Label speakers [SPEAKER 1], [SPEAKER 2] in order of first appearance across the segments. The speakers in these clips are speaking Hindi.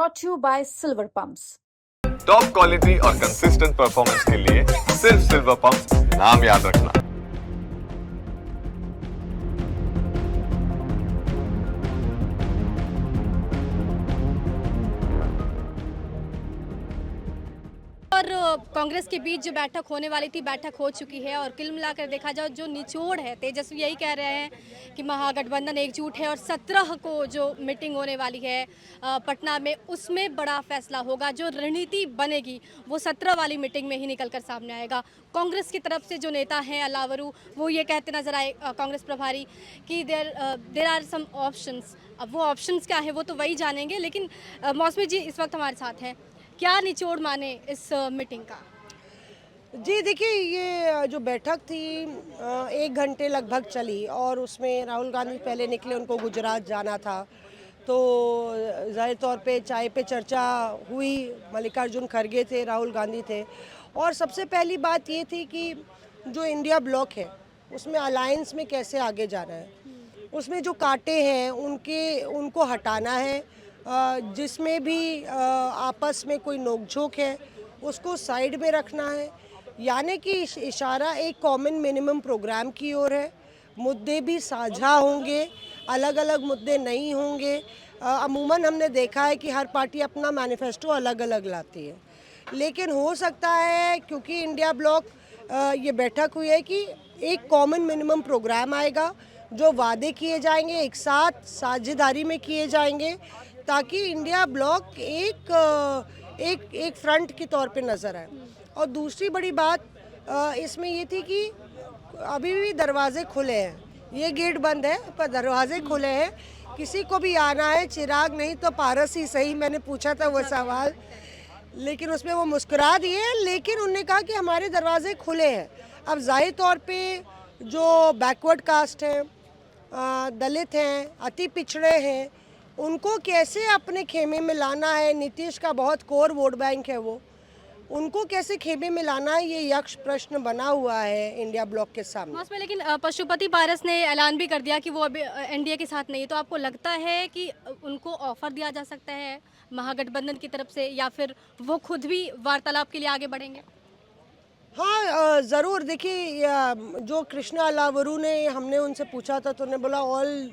[SPEAKER 1] brought to you by Silver Pumps.
[SPEAKER 2] Top quality और कंसिस्टेंट परफॉर्मेंस के लिए सिर्फ सिल्वर पंप्स नाम याद रखना।
[SPEAKER 3] और कांग्रेस के बीच जो बैठक होने वाली थी बैठक हो चुकी है और कुल मिलाकर देखा जाए जो निचोड़ है, तेजस्वी यही कह रहे हैं कि महागठबंधन एकजुट है और 17 को जो मीटिंग होने वाली है पटना में उसमें बड़ा फैसला होगा। जो रणनीति बनेगी वो 17 वाली मीटिंग में ही निकल कर सामने आएगा। कांग्रेस की तरफ से जो नेता हैं अलावरू वो ये कहते नजर आए कांग्रेस प्रभारी कि देर आर सम ऑप्शंस। अब वो ऑप्शंस क्या है वो तो वही जानेंगे, लेकिन मौसमी जी इस वक्त हमारे साथ हैं। क्या निचोड़ माने इस मीटिंग का?
[SPEAKER 4] जी देखिए, ये जो बैठक थी 1 घंटे लगभग चली और उसमें राहुल गांधी पहले निकले, उनको गुजरात जाना था, तो ज़ाहिर तौर पे चाय पे चर्चा हुई। मल्लिकार्जुन खड़गे थे, राहुल गांधी थे और सबसे पहली बात ये थी कि जो इंडिया ब्लॉक है उसमें अलायंस में कैसे आगे जाना है, उसमें जो कांटे हैं उनको हटाना है। जिसमें भी आपस में कोई नोकझोंक है उसको साइड में रखना है, यानी कि इशारा एक कॉमन मिनिमम प्रोग्राम की ओर है। मुद्दे भी साझा होंगे, अलग अलग मुद्दे नहीं होंगे। अमूमन हमने देखा है कि हर पार्टी अपना मैनिफेस्टो अलग अलग लाती है, लेकिन हो सकता है क्योंकि इंडिया ब्लॉक ये बैठक हुई है कि एक कॉमन मिनिमम प्रोग्राम आएगा, जो वादे किए जाएंगे एक साथ साझेदारी में किए जाएंगे ताकि इंडिया ब्लॉक एक फ्रंट के तौर पे नज़र आए। और दूसरी बड़ी बात इसमें ये थी कि अभी भी दरवाजे खुले हैं, ये गेट बंद है पर दरवाजे खुले हैं, किसी को भी आना है, चिराग नहीं तो पारस ही सही। मैंने पूछा था वो सवाल, लेकिन उसमें वो मुस्कुरा दिए, लेकिन उन्होंने कहा कि हमारे दरवाजे खुले हैं। अब जाहिर तौर पे जो बैकवर्ड कास्ट हैं, दलित हैं, अति पिछड़े हैं, उनको कैसे अपने खेमे में लाना है। नीतीश का बहुत कोर वोट बैंक है, वो उनको कैसे खेमे में लाना है, ये यक्ष प्रश्न बना हुआ है इंडिया ब्लॉक के सामने।
[SPEAKER 3] लेकिन पशुपति पारस ने ऐलान भी कर दिया कि वो अभी एनडीए के साथ नहीं है, तो आपको लगता है कि उनको ऑफर दिया जा सकता है महागठबंधन की तरफ से या फिर वो खुद भी वार्तालाप के लिए आगे बढ़ेंगे?
[SPEAKER 4] हाँ, ज़रूर। देखिए, जो कृष्णा अलावरू ने, हमने उनसे पूछा था तो उन्होंने बोला all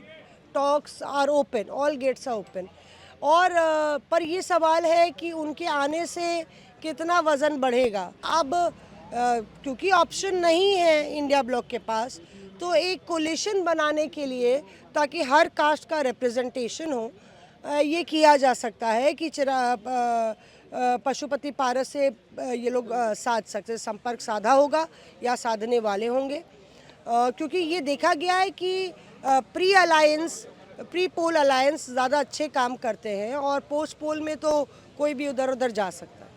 [SPEAKER 4] talks are open, all gates are open. और पर ये सवाल है कि उनके आने से कितना वज़न बढ़ेगा। अब क्योंकि ऑप्शन नहीं है इंडिया ब्लॉक के पास, तो एक कोलिशन बनाने के लिए ताकि हर कास्ट का रिप्रेजेंटेशन हो, ये किया जा सकता है कि पशुपति पारस से ये लोग साध सकते, संपर्क साधा होगा या साधने वाले होंगे। क्योंकि ये देखा गया है कि प्री पोल अलायंस ज़्यादा अच्छे काम करते हैं और पोस्ट पोल में तो कोई भी उधर उधर जा सकता है।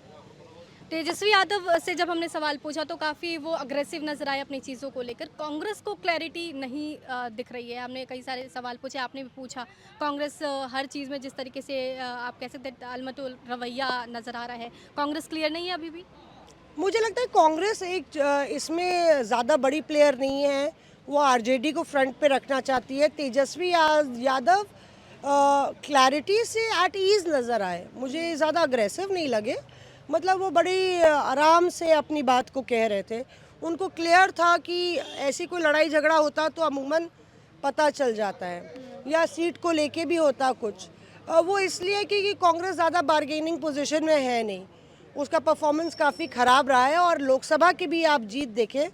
[SPEAKER 3] तेजस्वी यादव से जब हमने सवाल पूछा तो काफ़ी वो अग्रेसिव नजर आए अपनी चीज़ों को लेकर। कांग्रेस को क्लैरिटी नहीं दिख रही है। हमने कई सारे सवाल पूछे, आपने भी पूछा। कांग्रेस हर चीज़ में जिस तरीके से आप कह सकते हैं अलमटोल रवैया नज़र आ रहा है, कांग्रेस क्लियर नहीं है अभी भी?
[SPEAKER 4] मुझे लगता है कांग्रेस इसमें ज़्यादा बड़ी प्लेयर नहीं है, वो आरजेडी को फ्रंट पे रखना चाहती है। तेजस्वी यादव क्लैरिटी से एट ईज़ नज़र आए, मुझे ज़्यादा अग्रेसिव नहीं लगे। मतलब वो बड़ी आराम से अपनी बात को कह रहे थे। उनको क्लियर था कि ऐसी कोई लड़ाई झगड़ा होता तो अमूमन पता चल जाता है, या सीट को लेके भी होता कुछ। वो इसलिए कि कांग्रेस ज़्यादा बार्गेनिंग पोजीशन में है नहीं, उसका परफॉर्मेंस काफ़ी ख़राब रहा है। और लोकसभा की भी आप जीत देखें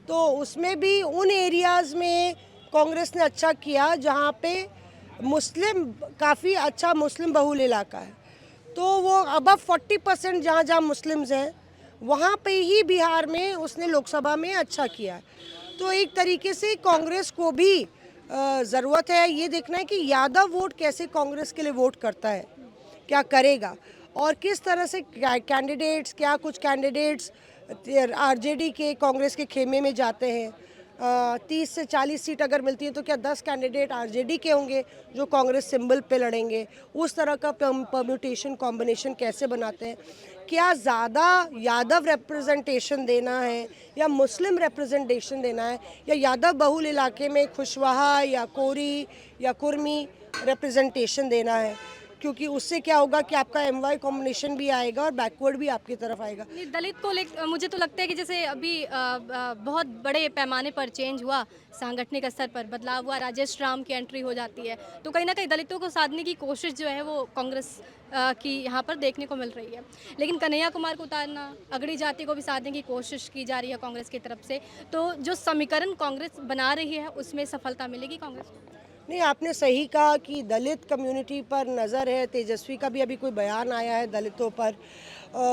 [SPEAKER 4] तो उसमें भी उन एरियाज़ में कांग्रेस ने अच्छा किया जहाँ पे मुस्लिम, काफ़ी अच्छा मुस्लिम बहुल इलाका है, तो वो अबव 40% जहाँ मुस्लिम्स हैं वहाँ पे ही बिहार में उसने लोकसभा में अच्छा किया। तो एक तरीके से कांग्रेस को भी ज़रूरत है ये देखना है कि यादव वोट कैसे कांग्रेस के लिए वोट करता है, क्या करेगा और किस तरह से कैंडिडेट्स, क्या कुछ कैंडिडेट्स आरजेडी के कांग्रेस के खेमे में जाते हैं। 30 से 40 सीट अगर मिलती है तो क्या 10 कैंडिडेट आरजेडी के होंगे जो कांग्रेस सिंबल पे लड़ेंगे। उस तरह का परम्यूटेशन कॉम्बिनेशन कैसे बनाते हैं, क्या ज़्यादा यादव रिप्रेजेंटेशन देना है या मुस्लिम रिप्रेजेंटेशन देना है, या यादव बहुल इलाके में खुशवाहा या कोरी या कुर्मी रिप्रेजेंटेशन देना है। क्योंकि उससे क्या होगा कि आपका MY कॉम्बिनेशन भी आएगा और बैकवर्ड भी आपकी तरफ आएगा।
[SPEAKER 3] नहीं, दलित को मुझे तो लगता है कि जैसे अभी बहुत बड़े पैमाने पर चेंज हुआ, सांगठनिक स्तर पर बदलाव हुआ, राजेश राम की एंट्री हो जाती है, तो कहीं ना कहीं दलितों को साधने की कोशिश जो है वो कांग्रेस की यहाँ पर देखने को मिल रही है। लेकिन कन्हैया कुमार को उतारना, अगड़ी जाति को भी साधने की कोशिश की जा रही है कांग्रेस की तरफ से, तो जो समीकरण कांग्रेस बना रही है उसमें सफलता मिलेगी कांग्रेस को?
[SPEAKER 4] नहीं, आपने सही कहा कि दलित कम्युनिटी पर नज़र है। तेजस्वी का भी अभी कोई बयान आया है दलितों पर।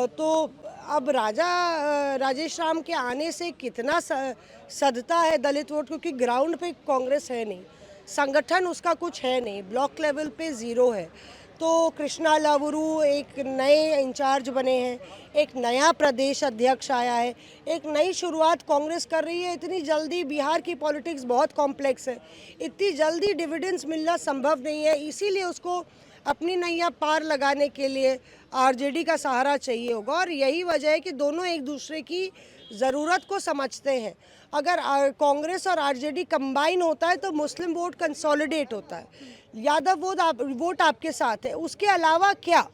[SPEAKER 4] तो अब राजेश राम के आने से कितना सधता है दलित वोट, क्योंकि ग्राउंड पे कांग्रेस है नहीं, संगठन उसका कुछ है नहीं, ब्लॉक लेवल पे ज़ीरो है। तो कृष्णा लावरू एक नए इंचार्ज बने हैं, एक नया प्रदेश अध्यक्ष आया है, एक नई शुरुआत कांग्रेस कर रही है। इतनी जल्दी बिहार की पॉलिटिक्स बहुत कॉम्प्लेक्स है, इतनी जल्दी डिविडेंड्स मिलना संभव नहीं है, इसीलिए उसको अपनी नैया पार लगाने के लिए आरजेडी का सहारा चाहिए होगा। और यही वजह है कि दोनों एक दूसरे की ज़रूरत को समझते हैं। अगर कांग्रेस और आरजेडी कंबाइन होता है तो मुस्लिम वोट कंसोलिडेट होता है, यादव वोट आपके साथ है, उसके अलावा क्या,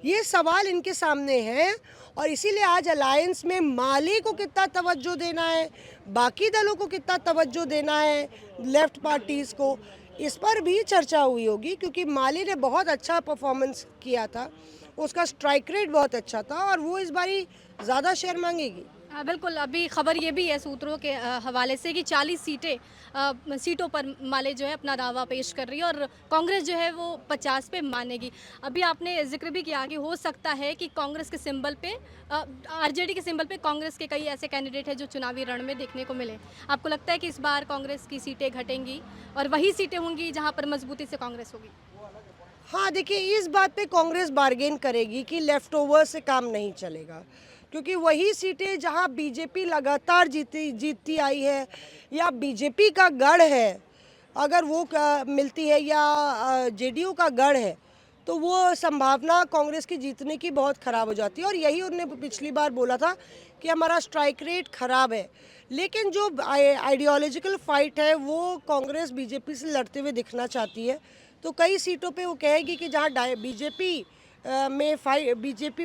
[SPEAKER 4] ये सवाल इनके सामने है। और इसीलिए आज अलायंस में माले को कितना तवज्जो देना है, बाकी दलों को कितना तवज्जो देना है, लेफ्ट पार्टीज़ को, इस पर भी चर्चा हुई होगी। क्योंकि माले ने बहुत अच्छा परफॉर्मेंस किया था, उसका स्ट्राइक रेट बहुत अच्छा था और वो इस बारी ज़्यादा शेयर मांगेगी।
[SPEAKER 3] हाँ बिल्कुल, अभी खबर ये भी है सूत्रों के हवाले से कि 40 सीटों पर माले जो है अपना दावा पेश कर रही है और कांग्रेस जो है वो 50 पे मानेगी। अभी आपने जिक्र भी किया कि हो सकता है कि कांग्रेस के सिंबल पे आरजेडी के सिंबल पे कांग्रेस के कई ऐसे कैंडिडेट हैं जो चुनावी रण में देखने को मिले। आपको लगता है कि इस बार कांग्रेस की सीटें घटेंगी और वही सीटें होंगी जहाँ पर मजबूती से कांग्रेस होगी?
[SPEAKER 4] हाँ, देखिए, इस बात पे कांग्रेस बार्गेन करेगी कि लेफ्ट ओवर से काम नहीं चलेगा, क्योंकि वही सीटें जहां बीजेपी लगातार जीतती आई है या बीजेपी का गढ़ है, अगर वो मिलती है या जेडीयू का गढ़ है, तो वो संभावना कांग्रेस की जीतने की बहुत ख़राब हो जाती है। और यही उन्होंने पिछली बार बोला था कि हमारा स्ट्राइक रेट ख़राब है। लेकिन जो आइडियोलॉजिकल फाइट है वो कांग्रेस बीजेपी से लड़ते हुए दिखना चाहती है। तो कई सीटों पे वो कहेगी कि जहाँ बीजेपी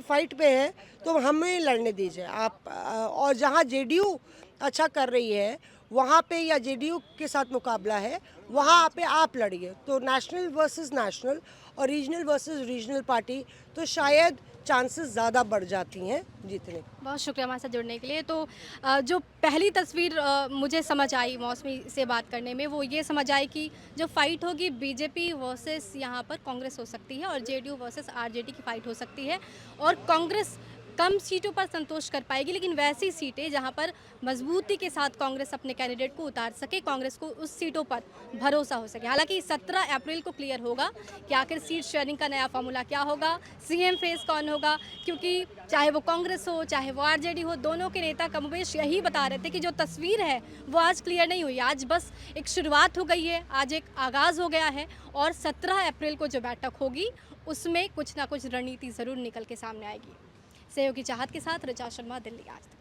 [SPEAKER 4] फाइट पे है तो हमें लड़ने दीजिए आप, और जहाँ जेडीयू अच्छा कर रही है वहाँ पे या जेडीयू के साथ मुकाबला है वहाँ पे आप लड़िए। तो नेशनल वर्सेस नेशनल और रीजनल वर्सेस रीजनल पार्टी, तो शायद चांसेस ज़्यादा बढ़ जाती हैं जीतने की।
[SPEAKER 3] बहुत शुक्रिया हमारे साथ जुड़ने के लिए। तो जो पहली तस्वीर मुझे समझ आई मौसमी से बात करने में, वो ये समझ आई कि जो फाइट होगी बीजेपी वर्सेस यहाँ पर कांग्रेस हो सकती है और जेडीयू वर्सेस आरजेडी की फाइट हो सकती है और कांग्रेस कम सीटों पर संतोष कर पाएगी, लेकिन वैसी सीटें जहां पर मजबूती के साथ कांग्रेस अपने कैंडिडेट को उतार सके, कांग्रेस को उस सीटों पर भरोसा हो सके। हालांकि 17 अप्रैल को क्लियर होगा कि आखिर सीट शेयरिंग का नया फॉर्मूला क्या होगा, सीएम फेस कौन होगा, क्योंकि चाहे वो कांग्रेस हो चाहे वो आरजेडी हो, दोनों के नेता कमोबेश यही बता रहे थे कि जो तस्वीर है वो आज क्लियर नहीं हुई, आज बस एक शुरुआत हो गई है, आज एक आगाज़ हो गया है और 17 अप्रैल को जो बैठक होगी उसमें कुछ ना कुछ रणनीति ज़रूर निकल के सामने आएगी। सहयोगी चाहत के साथ ऋचा शर्मा, दिल्ली आज तक।